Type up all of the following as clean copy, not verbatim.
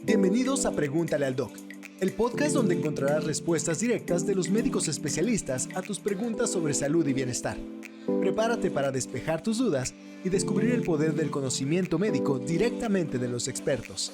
Bienvenidos a Pregúntale al Doc, el podcast donde encontrarás respuestas directas de los médicos especialistas a tus preguntas sobre salud y bienestar. Prepárate para despejar tus dudas y descubrir el poder del conocimiento médico directamente de los expertos.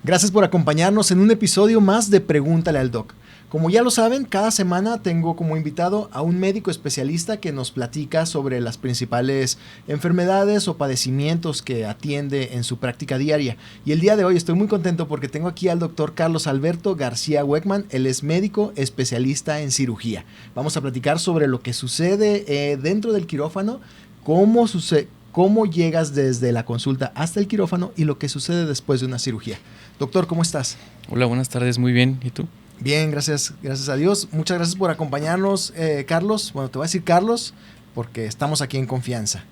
Gracias por acompañarnos en un episodio más de Pregúntale al Doc. Como ya lo saben, cada semana tengo como invitado a un médico especialista que nos platica sobre las principales enfermedades o padecimientos que atiende en su práctica diaria. Y el día de hoy estoy muy contento porque tengo aquí al doctor Carlos Alberto García Weckman. Él es médico especialista en cirugía. Vamos a platicar sobre lo que sucede dentro del quirófano, cómo llegas desde la consulta hasta el quirófano y lo que sucede después de una cirugía. Doctor, ¿cómo estás? Hola, buenas tardes, muy bien. ¿Y tú? Bien, gracias a Dios. Muchas gracias por acompañarnos, Carlos. Bueno, te voy a decir Carlos porque estamos aquí en confianza.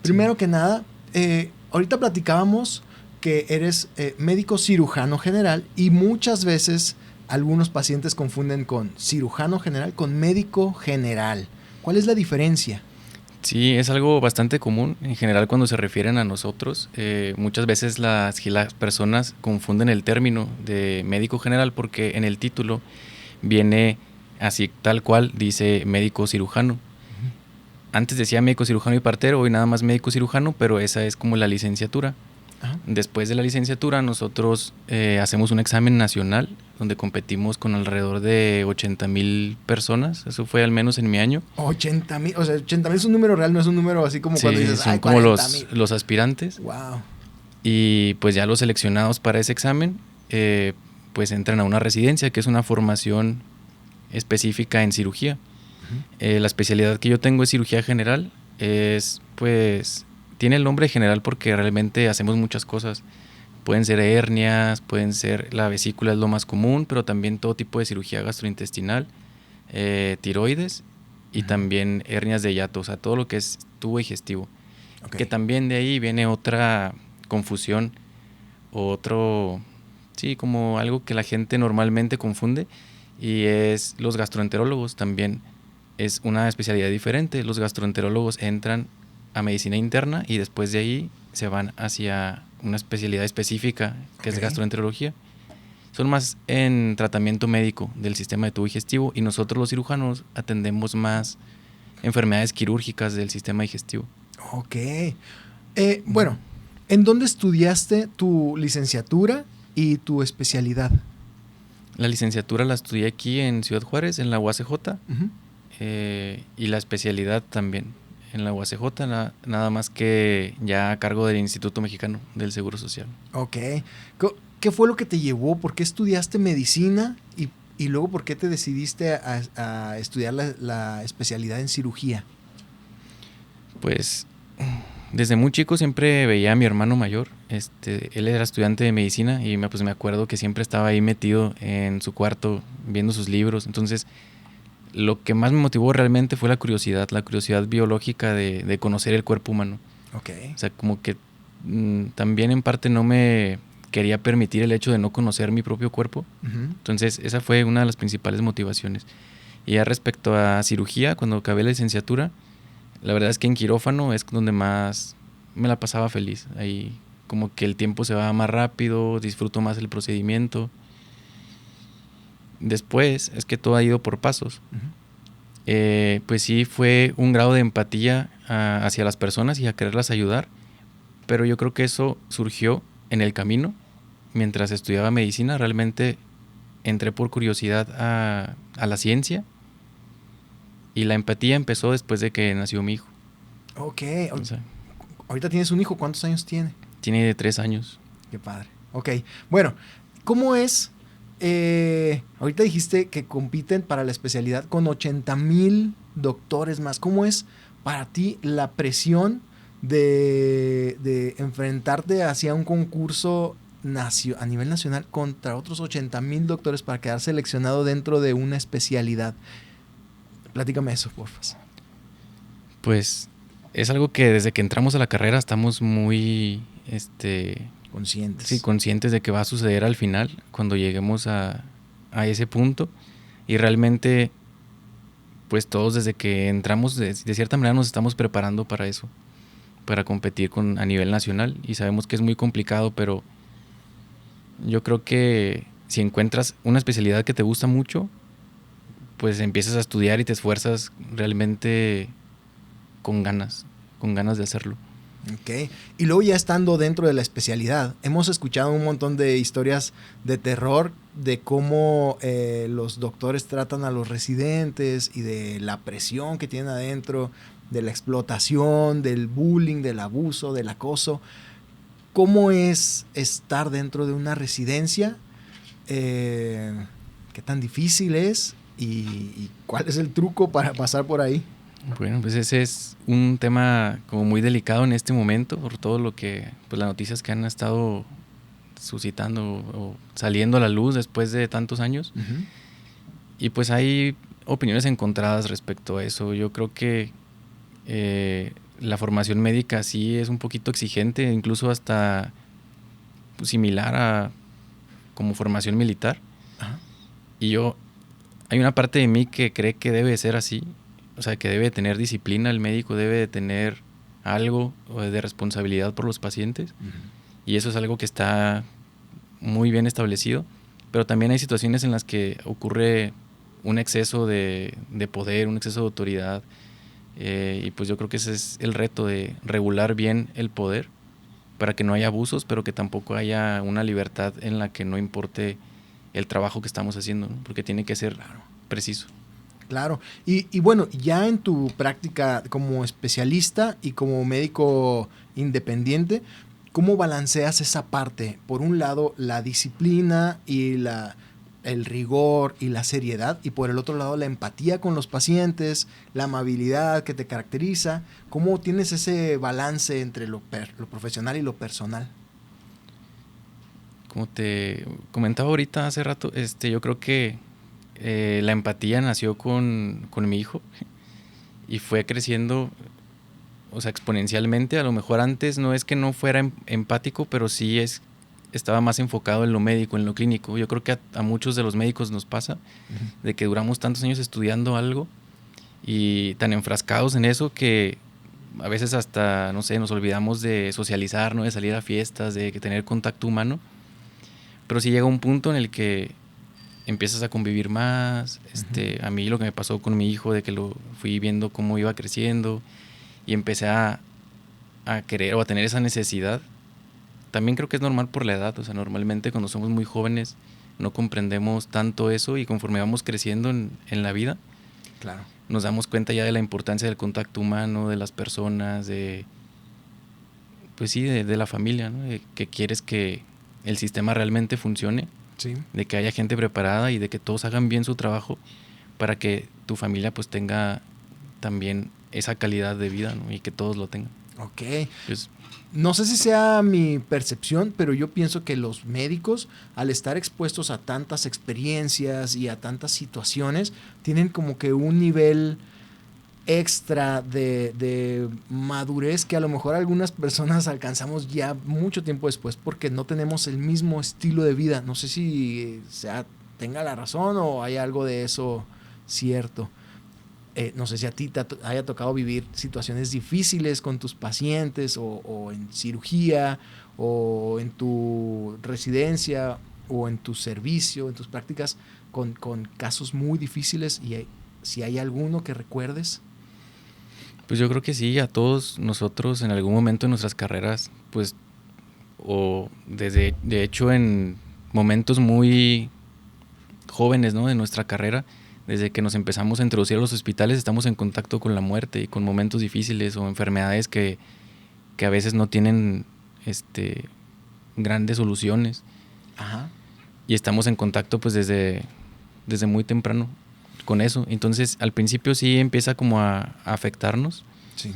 Primero que nada, ahorita platicábamos que eres médico cirujano general y muchas veces algunos pacientes confunden con cirujano general con médico general. ¿Cuál es la diferencia? Sí, es algo bastante común. En general, cuando se refieren a nosotros, muchas veces las personas confunden el término de médico general porque en el título viene así, tal cual, dice médico cirujano. Antes decía médico cirujano y partero, hoy nada más médico cirujano, pero esa es como la licenciatura. Ajá. Después de la licenciatura, nosotros hacemos un examen nacional donde competimos con alrededor de 80,000 personas. Eso fue al menos en mi año. 80,000, o sea, 80,000 es un número real, no es un número así como cuando dices, son como los aspirantes. Wow. Y pues ya los seleccionados para ese examen, pues entran a una residencia, que es una formación específica en cirugía. Uh-huh. La especialidad que yo tengo es cirugía general. Tiene el nombre general porque realmente hacemos muchas cosas. Pueden ser hernias, la vesícula es lo más común, pero también todo tipo de cirugía gastrointestinal, tiroides y también hernias de hiato, o sea, todo lo que es tubo digestivo. Okay. Que también de ahí viene otra confusión, como algo que la gente normalmente confunde, y es los gastroenterólogos. También es una especialidad diferente. Los gastroenterólogos entran a medicina interna y después de ahí se van hacia una especialidad específica que es gastroenterología. Son más en tratamiento médico del sistema de tubo digestivo y nosotros los cirujanos atendemos más enfermedades quirúrgicas del sistema digestivo. Ok. Bueno, ¿en dónde estudiaste tu licenciatura y tu especialidad? La licenciatura la estudié aquí en Ciudad Juárez, en la UACJ, uh-huh. Y la especialidad también en la UACJ, nada más que ya a cargo del Instituto Mexicano del Seguro Social. Ok. ¿Qué fue lo que te llevó? ¿Por qué estudiaste medicina? Y luego, ¿por qué te decidiste a estudiar la especialidad en cirugía? Pues, desde muy chico siempre veía a mi hermano mayor. Él era estudiante de medicina y me acuerdo que siempre estaba ahí metido en su cuarto viendo sus libros. Entonces, lo que más me motivó realmente fue la curiosidad biológica de conocer el cuerpo humano. Okay. O sea, como que también en parte no me quería permitir el hecho de no conocer mi propio cuerpo. Uh-huh. Entonces, esa fue una de las principales motivaciones. Y ya respecto a cirugía, cuando acabé la licenciatura, la verdad es que en quirófano es donde más me la pasaba feliz. Ahí como que el tiempo se va más rápido, disfruto más el procedimiento. Después es que todo ha ido por pasos. Uh-huh. Pues sí, fue un grado de empatía hacia las personas y a quererlas ayudar, pero yo creo que eso surgió en el camino. Mientras estudiaba medicina, realmente entré por curiosidad a la ciencia y la empatía empezó después de que nació mi hijo. Ok. O sea, ahorita tienes un hijo, ¿cuántos años tiene? Tiene 3 años. Qué padre. Ok, bueno, ¿cómo es? Ahorita dijiste que compiten para la especialidad con 80,000 doctores más. ¿Cómo es para ti la presión de enfrentarte hacia un concurso a nivel nacional contra otros 80,000 doctores para quedar seleccionado dentro de una especialidad? Platícame eso, por favor. Pues es algo que desde que entramos a la carrera estamos muy conscientes. Sí, conscientes de que va a suceder al final, cuando lleguemos a ese punto. Y realmente, pues todos desde que entramos, de cierta manera nos estamos preparando para eso. para competir a nivel nacional, y sabemos que es muy complicado, pero yo creo que si encuentras una especialidad que te gusta mucho, pues empiezas a estudiar y te esfuerzas realmente con ganas de hacerlo. Ok. Y luego ya estando dentro de la especialidad, hemos escuchado un montón de historias de terror de cómo los doctores tratan a los residentes y de la presión que tienen adentro, de la explotación, del bullying, del abuso, del acoso. ¿Cómo es estar dentro de una residencia? ¿Qué tan difícil es? ¿Y cuál es el truco para pasar por ahí? Bueno, pues ese es un tema como muy delicado en este momento por todo lo que, pues las noticias que han estado suscitando o saliendo a la luz después de tantos años. Uh-huh. Y pues hay opiniones encontradas respecto a eso. Yo creo que la formación médica sí es un poquito exigente, incluso hasta pues, similar a como formación militar. Uh-huh. Y hay una parte de mí que cree que debe ser así. O sea, que debe tener disciplina, el médico debe de tener algo de responsabilidad por los pacientes. Uh-huh. Y eso es algo que está muy bien establecido. Pero también hay situaciones en las que ocurre un exceso de poder, un exceso de autoridad. Y pues yo creo que ese es el reto de regular bien el poder para que no haya abusos, pero que tampoco haya una libertad en la que no importe el trabajo que estamos haciendo, ¿no? Porque tiene que ser preciso. Claro. Y bueno, ya en tu práctica como especialista y como médico independiente, ¿cómo balanceas esa parte? Por un lado, la disciplina y el rigor y la seriedad, y por el otro lado, la empatía con los pacientes, la amabilidad que te caracteriza. ¿Cómo tienes ese balance entre lo profesional y lo personal? Como te comentaba ahorita hace rato, yo creo que la empatía nació con mi hijo y fue creciendo, o sea, exponencialmente. A lo mejor antes no es que no fuera empático, pero sí estaba más enfocado en lo médico, en lo clínico. Yo creo que a muchos de los médicos nos pasa, uh-huh, de que duramos tantos años estudiando algo y tan enfrascados en eso que a veces hasta, no sé, nos olvidamos de socializar, ¿no? De salir a fiestas, de tener contacto humano. Pero sí llega un punto en el que empiezas a convivir más. Uh-huh. A mí lo que me pasó con mi hijo, de que lo fui viendo cómo iba creciendo y empecé a querer o a tener esa necesidad. También creo que es normal por la edad. O sea, normalmente cuando somos muy jóvenes no comprendemos tanto eso, y conforme vamos creciendo en la vida, claro, nos damos cuenta ya de la importancia del contacto humano, de las personas, pues sí, de la familia, ¿no? De que quieres que el sistema realmente funcione. Sí. De que haya gente preparada y de que todos hagan bien su trabajo para que tu familia pues tenga también esa calidad de vida, ¿no? Y que todos lo tengan. Ok. Pues, no sé si sea mi percepción, pero yo pienso que los médicos, al estar expuestos a tantas experiencias y a tantas situaciones, tienen como que un nivel extra de madurez que a lo mejor algunas personas alcanzamos ya mucho tiempo después porque no tenemos el mismo estilo de vida. No sé si tenga la razón o hay algo de eso cierto. No sé si a ti te haya tocado vivir situaciones difíciles con tus pacientes o en cirugía o en tu residencia o en tu servicio, en tus prácticas con casos muy difíciles, y si hay alguno que recuerdes. Pues yo creo que sí, a todos nosotros en algún momento de nuestras carreras, pues, o de hecho en momentos muy jóvenes, ¿no? De nuestra carrera, desde que nos empezamos a introducir a los hospitales, estamos en contacto con la muerte y con momentos difíciles o enfermedades que a veces no tienen grandes soluciones. Ajá. Y estamos en contacto pues desde muy temprano con eso. Entonces al principio sí empieza como a afectarnos. Sí.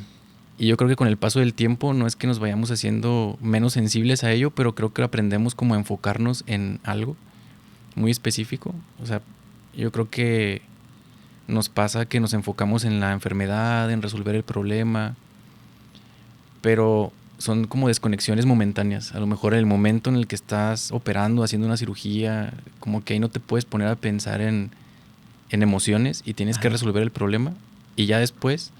Y yo creo que con el paso del tiempo no es que nos vayamos haciendo menos sensibles a ello, pero creo que aprendemos como a enfocarnos en algo muy específico. O sea, yo creo que nos pasa que nos enfocamos en la enfermedad, en resolver el problema, pero son como desconexiones momentáneas. A lo mejor en el momento en el que estás operando, haciendo una cirugía, como que ahí no te puedes poner a pensar en emociones y tienes que resolver el problema. Y ya después,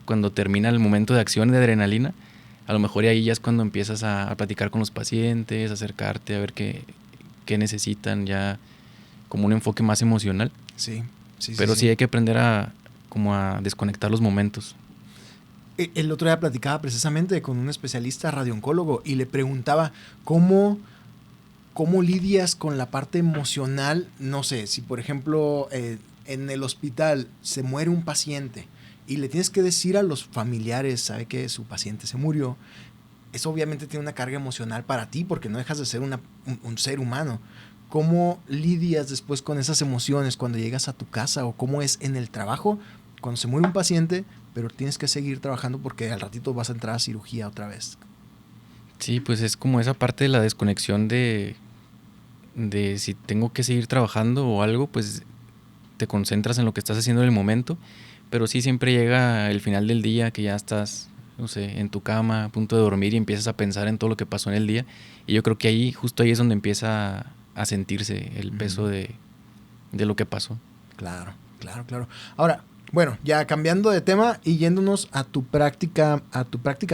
cuando termina el momento de acción de adrenalina, A lo mejor y ahí ya es cuando empiezas a platicar con los pacientes, acercarte, a ver qué necesitan, ya como un enfoque más emocional. Sí, Pero sí hay que aprender como a desconectar los momentos. El otro día platicaba precisamente con un especialista radiooncólogo y le preguntaba cómo lidias con la parte emocional. No sé, si por ejemplo en el hospital se muere un paciente y le tienes que decir a los familiares, sabe que su paciente se murió, eso obviamente tiene una carga emocional para ti porque no dejas de ser un ser humano. ¿Cómo lidias después con esas emociones cuando llegas a tu casa, o cómo es en el trabajo cuando se muere un paciente, pero tienes que seguir trabajando porque al ratito vas a entrar a cirugía otra vez? Sí, pues es como esa parte de la desconexión de si tengo que seguir trabajando o algo, pues te concentras en lo que estás haciendo en el momento, pero sí siempre llega el final del día que ya estás, no sé, en tu cama, a punto de dormir y empiezas a pensar en todo lo que pasó en el día, y yo creo que justo ahí es donde empieza a sentirse el peso de lo que pasó. Claro. Ahora, bueno, ya cambiando de tema y yéndonos a tu práctica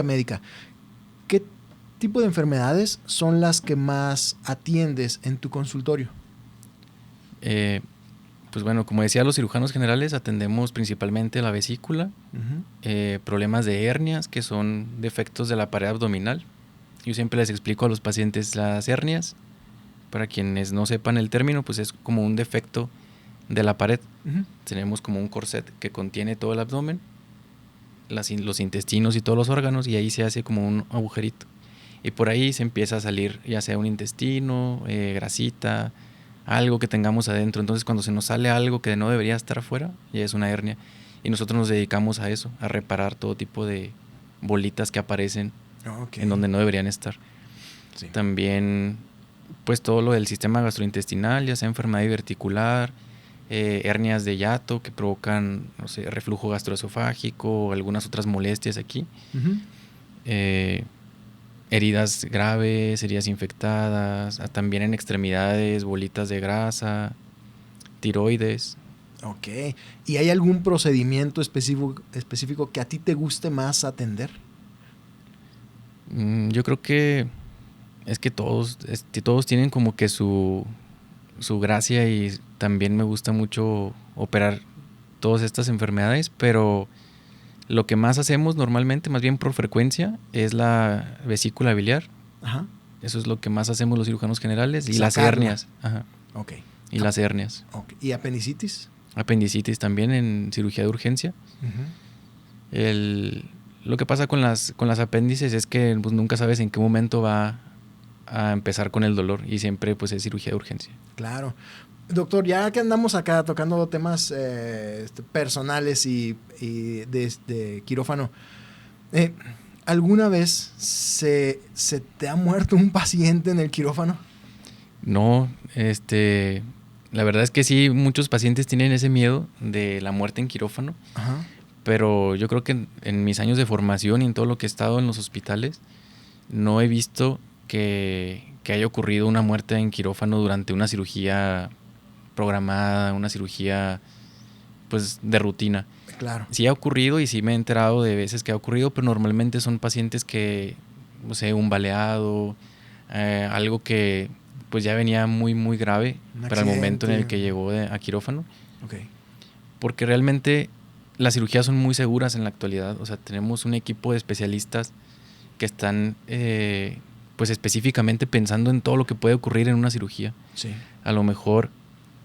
médica, ¿qué tipo de enfermedades son las que más atiendes en tu consultorio? Pues bueno, como decía, los cirujanos generales atendemos principalmente la vesícula, problemas de hernias, que son defectos de la pared abdominal. Yo siempre les explico a los pacientes las hernias. Para quienes no sepan el término, pues es como un defecto de la pared. Tenemos como un corset que contiene todo el abdomen, los intestinos y todos los órganos, y ahí se hace como un agujerito. Y por ahí se empieza a salir ya sea un intestino, grasita, algo que tengamos adentro. Entonces cuando se nos sale algo que no debería estar afuera, ya es una hernia. Y nosotros nos dedicamos a eso, a reparar todo tipo de bolitas que aparecen en donde no deberían estar. Sí. También pues todo lo del sistema gastrointestinal, ya sea enfermedad diverticular, hernias de hiato que provocan, no sé, reflujo gastroesofágico o algunas otras molestias aquí. Heridas graves, heridas infectadas, también en extremidades, bolitas de grasa, tiroides. Ok. ¿Y hay algún procedimiento específico que a ti te guste más atender? Yo creo que es que todos tienen como que su gracia, y también me gusta mucho operar todas estas enfermedades, pero lo que más hacemos normalmente, más bien por frecuencia, es la vesícula biliar. Ajá. Eso es lo que más hacemos los cirujanos generales. Y las hernias. Ajá. Okay. Y las hernias. Okay. ¿Y apendicitis? Apendicitis también en cirugía de urgencia. Lo que pasa con las apéndices es que pues, nunca sabes en qué momento va a empezar con el dolor, y siempre pues es cirugía de urgencia. Claro. Doctor, ya que andamos acá tocando temas personales y de quirófano, ¿alguna vez se te ha muerto un paciente en el quirófano? No, la verdad es que sí, muchos pacientes tienen ese miedo de la muerte en quirófano. Ajá. Pero yo creo que en mis años de formación y en todo lo que he estado en los hospitales, no he visto que haya ocurrido una muerte en quirófano durante una cirugía programada, una cirugía pues de rutina. Claro. Sí ha ocurrido y sí me he enterado de veces que ha ocurrido, pero normalmente son pacientes que, no sé, un baleado, algo que pues ya venía muy muy grave para el momento en el que llegó a quirófano. Okay. Porque realmente las cirugías son muy seguras en la actualidad. O sea, tenemos un equipo de especialistas que están pues específicamente pensando en todo lo que puede ocurrir en una cirugía. Sí. A lo mejor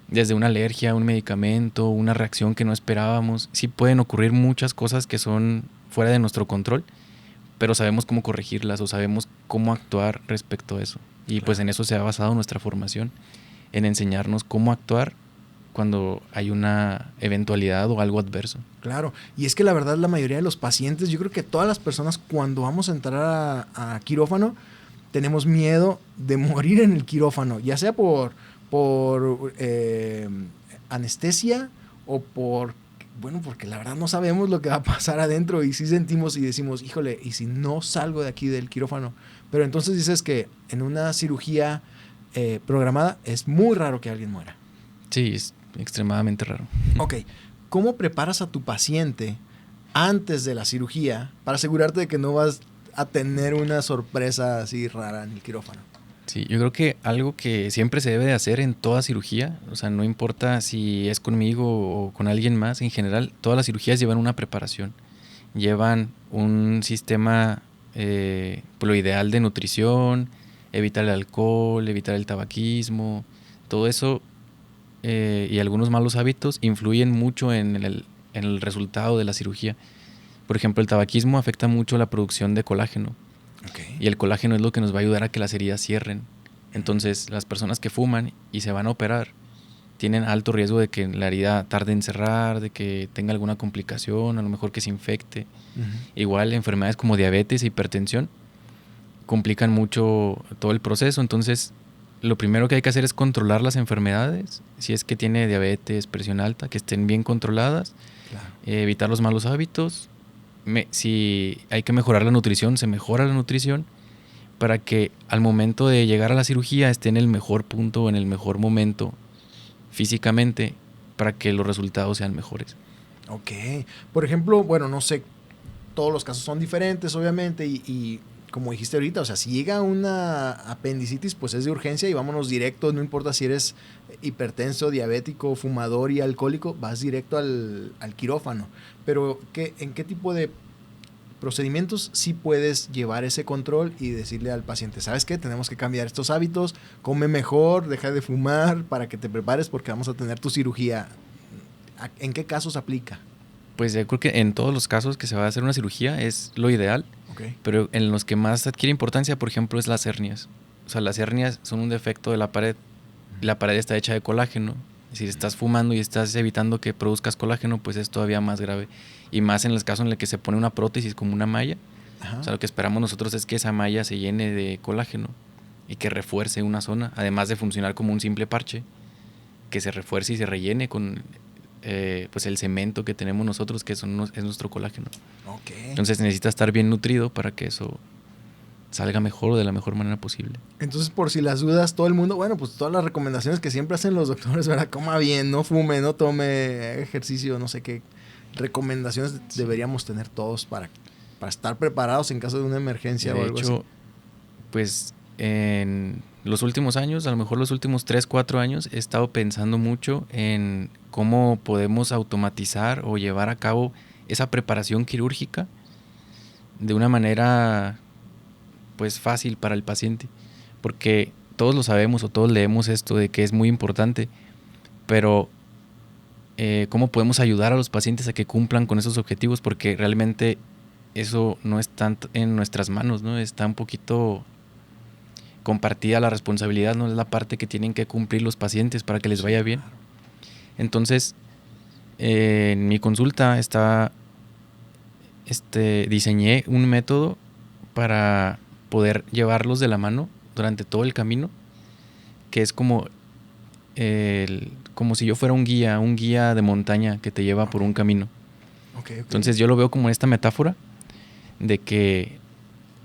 desde una alergia, un medicamento, una reacción que no esperábamos. Sí pueden ocurrir muchas cosas que son fuera de nuestro control, pero sabemos cómo corregirlas o sabemos cómo actuar respecto a eso. Y claro, pues en eso se ha basado nuestra formación, en enseñarnos cómo actuar cuando hay una eventualidad o algo adverso. Claro, y es que la verdad la mayoría de los pacientes, yo creo que todas las personas cuando vamos a entrar a quirófano, tenemos miedo de morir en el quirófano, ya sea por anestesia o porque la verdad no sabemos lo que va a pasar adentro, y sí sentimos y decimos, híjole, ¿y si no salgo de aquí del quirófano? Pero entonces dices que en una cirugía programada es muy raro que alguien muera. Sí, es extremadamente raro. Ok, ¿cómo preparas a tu paciente antes de la cirugía para asegurarte de que no vas a tener una sorpresa así rara en el quirófano? Sí, yo creo que algo que siempre se debe de hacer en toda cirugía, o sea, no importa si es conmigo o con alguien más, en general, todas las cirugías llevan una preparación, llevan un sistema, lo ideal de nutrición, evitar el alcohol, evitar el tabaquismo, todo eso y algunos malos hábitos influyen mucho en el resultado de la cirugía. Por ejemplo, el tabaquismo afecta mucho la producción de colágeno. Okay. Y el colágeno es lo que nos va a ayudar a que las heridas cierren. Entonces, las personas que fuman y se van a operar tienen alto riesgo de que la herida tarde en cerrar, de que tenga alguna complicación, a lo mejor que se infecte. Igual, enfermedades como diabetes e hipertensión complican mucho todo el proceso. Entonces, lo primero que hay que hacer es controlar las enfermedades. Si es que tiene diabetes, presión alta, que estén bien controladas. Claro. Evitar los malos hábitos. Si hay que mejorar la nutrición, se mejora la nutrición para que al momento de llegar a la cirugía esté en el mejor punto, en el mejor momento físicamente, para que los resultados sean mejores. Ok. Por ejemplo, bueno, no sé, todos los casos son diferentes, obviamente, y como dijiste ahorita, o sea, si llega una apendicitis, pues es de urgencia y vámonos directo, no importa si eres hipertenso, diabético, fumador y alcohólico, vas directo al quirófano. Pero, ¿en qué tipo de procedimientos sí puedes llevar ese control y decirle al paciente, ¿sabes qué? Tenemos que cambiar estos hábitos, come mejor, deja de fumar para que te prepares porque vamos a tener tu cirugía? ¿En qué casos aplica? Pues yo creo que en todos los casos que se va a hacer una cirugía es lo ideal, okay. Pero en los que más adquiere importancia, por ejemplo, es las hernias. O sea, las hernias son un defecto de la pared. La pared está hecha de colágeno. Si estás fumando y estás evitando que produzcas colágeno, pues es todavía más grave. Y más en los casos en los que se pone una prótesis como una malla. Ajá. O sea, lo que esperamos nosotros es que esa malla se llene de colágeno y que refuerce una zona, además de funcionar como un simple parche, que se refuerce y se rellene con pues el cemento que tenemos nosotros, que es nuestro colágeno. Okay. Entonces necesita estar bien nutrido para que eso salga mejor o de la mejor manera posible. Entonces, por si las dudas, todo el mundo, bueno, pues todas las recomendaciones que siempre hacen los doctores, ¿verdad? Coma bien, no fume, no tome ejercicio, no sé qué recomendaciones deberíamos tener todos para estar preparados en caso de una emergencia o algo así. De hecho, pues en los últimos años, a lo mejor los últimos 3, 4 años, he estado pensando mucho en cómo podemos automatizar o llevar a cabo esa preparación quirúrgica de una manera pues fácil para el paciente, porque todos lo sabemos o todos leemos esto de que es muy importante, pero cómo podemos ayudar a los pacientes a que cumplan con esos objetivos, porque realmente eso no está en nuestras manos, ¿no? Está un poquito compartida la responsabilidad, no es la parte que tienen que cumplir los pacientes para que les vaya bien. Entonces, en mi consulta diseñé un método para poder llevarlos de la mano durante todo el camino, que es como si yo fuera un guía de montaña que te lleva por un camino. Okay. Entonces yo lo veo como esta metáfora de que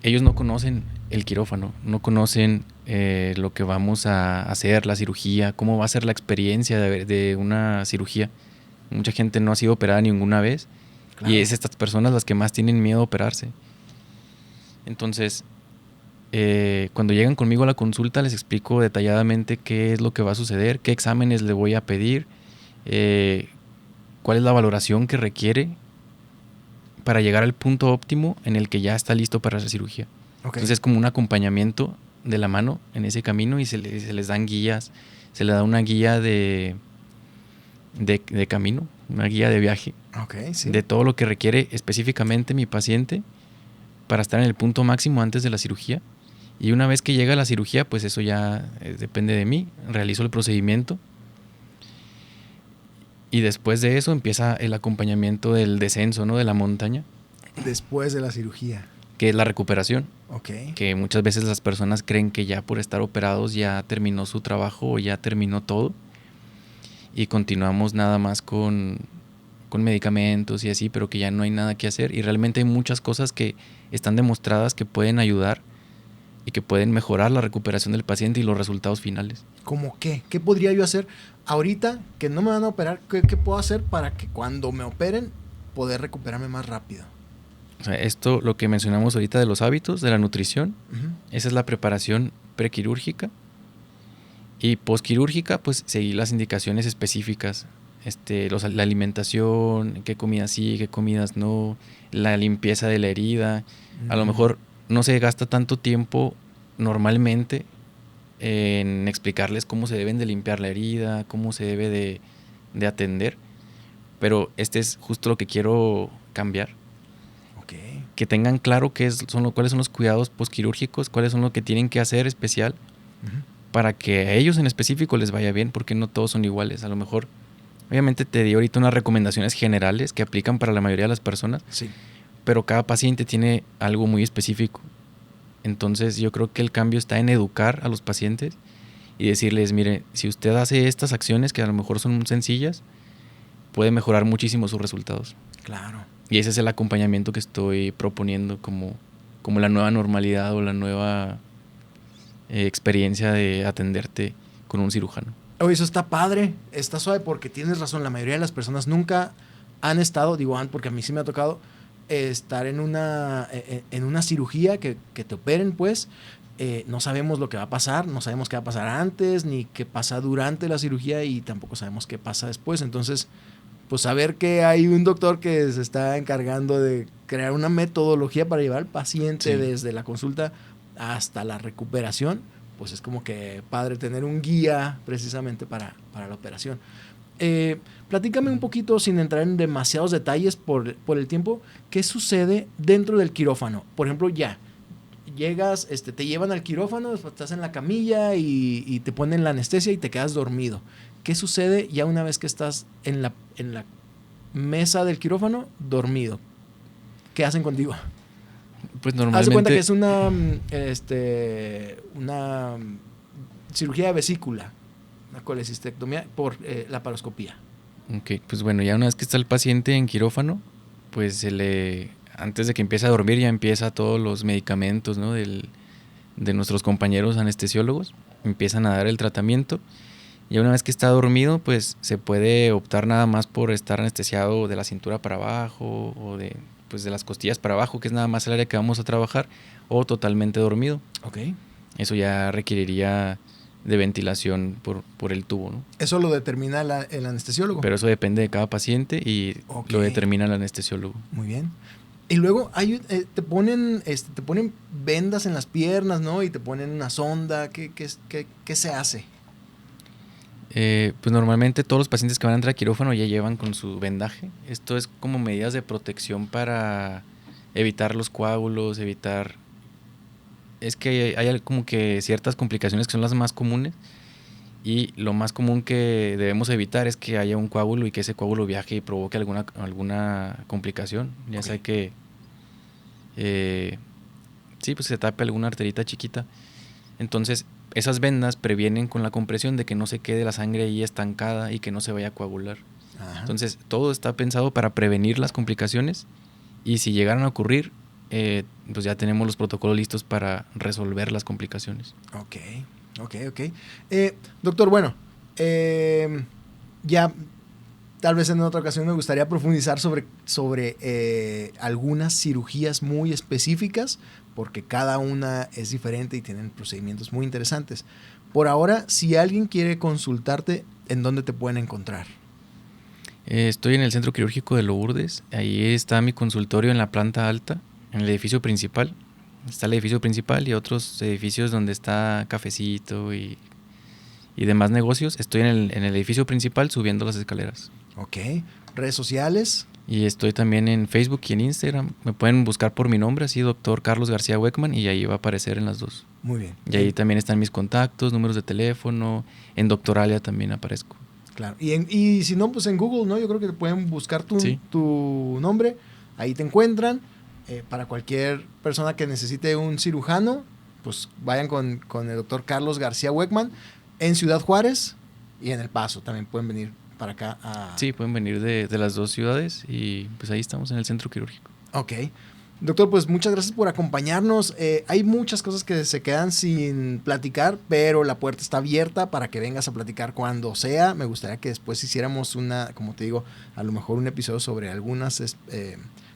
ellos no conocen el quirófano, no conocen lo que vamos a hacer, la cirugía, cómo va a ser la experiencia de una cirugía. Mucha gente no ha sido operada ninguna vez. Claro. Y es estas personas las que más tienen miedo a operarse. Entonces, cuando llegan conmigo a la consulta les explico detalladamente qué es lo que va a suceder, qué exámenes le voy a pedir, cuál es la valoración que requiere para llegar al punto óptimo en el que ya está listo para la cirugía. Okay. Entonces es como un acompañamiento de la mano en ese camino y se les dan guías, se le da una guía de camino, una guía de viaje, okay, sí, de todo lo que requiere específicamente mi paciente para estar en el punto máximo antes de la cirugía. Y una vez que llega a la cirugía, pues eso ya depende de mí, realizo el procedimiento y después de eso empieza el acompañamiento del descenso, ¿no? De la montaña. Después de la cirugía. Que es la recuperación. Okay. Que muchas veces las personas creen que ya por estar operados ya terminó su trabajo o ya terminó todo. Y continuamos nada más con medicamentos y así, pero que ya no hay nada que hacer. Y realmente hay muchas cosas que están demostradas que pueden ayudar y que pueden mejorar la recuperación del paciente y los resultados finales. ¿Cómo qué? ¿Qué podría yo hacer ahorita que no me van a operar? ¿Qué puedo hacer para que cuando me operen poder recuperarme más rápido? O sea, esto, lo que mencionamos ahorita de los hábitos, de la nutrición, esa es la preparación prequirúrgica. Y posquirúrgica, pues seguir las indicaciones específicas. La alimentación, qué comidas sí, qué comidas no, la limpieza de la herida. A lo mejor no se gasta tanto tiempo normalmente en explicarles cómo se deben de limpiar la herida, cómo se debe de atender. Pero es justo lo que quiero cambiar. Okay. Que tengan claro cuáles son los cuidados posquirúrgicos, cuáles son lo que tienen que hacer especial para que a ellos en específico les vaya bien, porque no todos son iguales. A lo mejor, obviamente te di ahorita unas recomendaciones generales que aplican para la mayoría de las personas, sí, pero cada paciente tiene algo muy específico. Entonces yo creo que el cambio está en educar a los pacientes y decirles, mire, si usted hace estas acciones que a lo mejor son sencillas, puede mejorar muchísimo sus resultados. Claro. Y ese es el acompañamiento que estoy proponiendo como la nueva normalidad o la nueva experiencia de atenderte con un cirujano. Oye, eso está padre, está suave, porque tienes razón, la mayoría de las personas nunca han estado, porque a mí sí me ha tocado estar en una cirugía que te operen, pues. No sabemos lo que va a pasar, no sabemos qué va a pasar antes, ni qué pasa durante la cirugía, y tampoco sabemos qué pasa después. Entonces, pues saber que hay un doctor que se está encargando de crear una metodología para llevar al paciente desde la consulta hasta la recuperación, pues es como que padre tener un guía precisamente para la operación. Platícame un poquito, sin entrar en demasiados detalles por el tiempo, ¿qué sucede dentro del quirófano? Por ejemplo, ya llegas, te llevan al quirófano, estás en la camilla y te ponen la anestesia y te quedas dormido. ¿Qué sucede ya una vez que estás en la mesa del quirófano dormido? ¿Qué hacen contigo? Pues normalmente... Haz de cuenta que es una cirugía de vesícula, una colecistectomía por laparoscopía. Ok, pues bueno, ya una vez que está el paciente en quirófano, pues antes de que empiece a dormir ya empieza todos los medicamentos, ¿no? de nuestros compañeros anestesiólogos, empiezan a dar el tratamiento. Y una vez que está dormido, pues se puede optar nada más por estar anestesiado de la cintura para abajo o de las costillas para abajo, que es nada más el área que vamos a trabajar, o totalmente dormido. Ok. Eso ya requeriría de ventilación por el tubo, ¿no? Eso lo determina el anestesiólogo. Pero eso depende de cada paciente y lo determina el anestesiólogo. Muy bien. Y luego te ponen vendas en las piernas, ¿no? Y te ponen una sonda. ¿Qué se hace? Pues normalmente todos los pacientes que van a entrar a quirófano ya llevan con su vendaje. Esto es como medidas de protección para evitar los coágulos, Es que hay como que ciertas complicaciones que son las más comunes, y lo más común que debemos evitar es que haya un coágulo y que ese coágulo viaje y provoque alguna complicación. Ya sea que pues se tape alguna arterita chiquita. Entonces, esas vendas previenen con la compresión de que no se quede la sangre ahí estancada y que no se vaya a coagular. Ajá. Entonces, todo está pensado para prevenir las complicaciones, y si llegaran a ocurrir, pues ya tenemos los protocolos listos para resolver las complicaciones. Ok. Doctor, bueno, ya tal vez en otra ocasión me gustaría profundizar sobre algunas cirugías muy específicas, porque cada una es diferente y tienen procedimientos muy interesantes. Por ahora, si alguien quiere consultarte, ¿en dónde te pueden encontrar? Estoy en el Centro Quirúrgico de Lourdes. Ahí está mi consultorio en la planta alta, en el edificio principal. Está el edificio principal y otros edificios donde está cafecito y demás negocios. Estoy en el edificio principal subiendo las escaleras. Ok. ¿Redes sociales? Y estoy también en Facebook y en Instagram. Me pueden buscar por mi nombre, así Dr. Carlos García Weckman, y ahí va a aparecer en las dos. Muy bien. Y ahí también están mis contactos, números de teléfono. En Doctoralia también aparezco. Claro. Y si no, pues en Google, ¿no? Yo creo que te pueden buscar tu nombre. Ahí te encuentran. Para cualquier persona que necesite un cirujano, pues vayan con el doctor Carlos García Weckman en Ciudad Juárez y en El Paso. También pueden venir para acá. Sí, pueden venir de las dos ciudades, y pues ahí estamos en el centro quirúrgico. Ok. Doctor, pues muchas gracias por acompañarnos. Hay muchas cosas que se quedan sin platicar, pero la puerta está abierta para que vengas a platicar cuando sea. Me gustaría que después hiciéramos como te digo, a lo mejor un episodio sobre algunas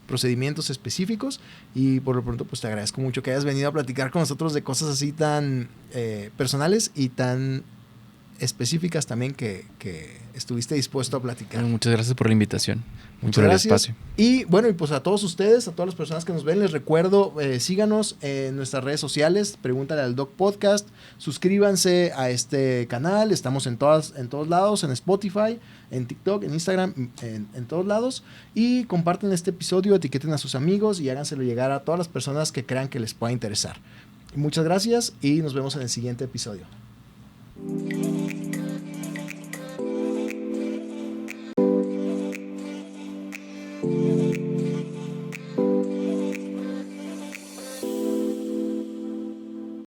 procedimientos específicos. Y por lo pronto, pues te agradezco mucho que hayas venido a platicar con nosotros de cosas así tan personales y tan específicas también que estuviste dispuesto a platicar. Muchas gracias por la invitación. Muchas gracias. Y bueno, y pues a todos ustedes, a todas las personas que nos ven, les recuerdo, síganos en nuestras redes sociales, Pregúntale al Doc Podcast, suscríbanse a este canal, estamos en todos lados, en Spotify, en TikTok, en Instagram, en todos lados, y comparten este episodio, etiqueten a sus amigos y háganselo llegar a todas las personas que crean que les pueda interesar. Muchas gracias y nos vemos en el siguiente episodio.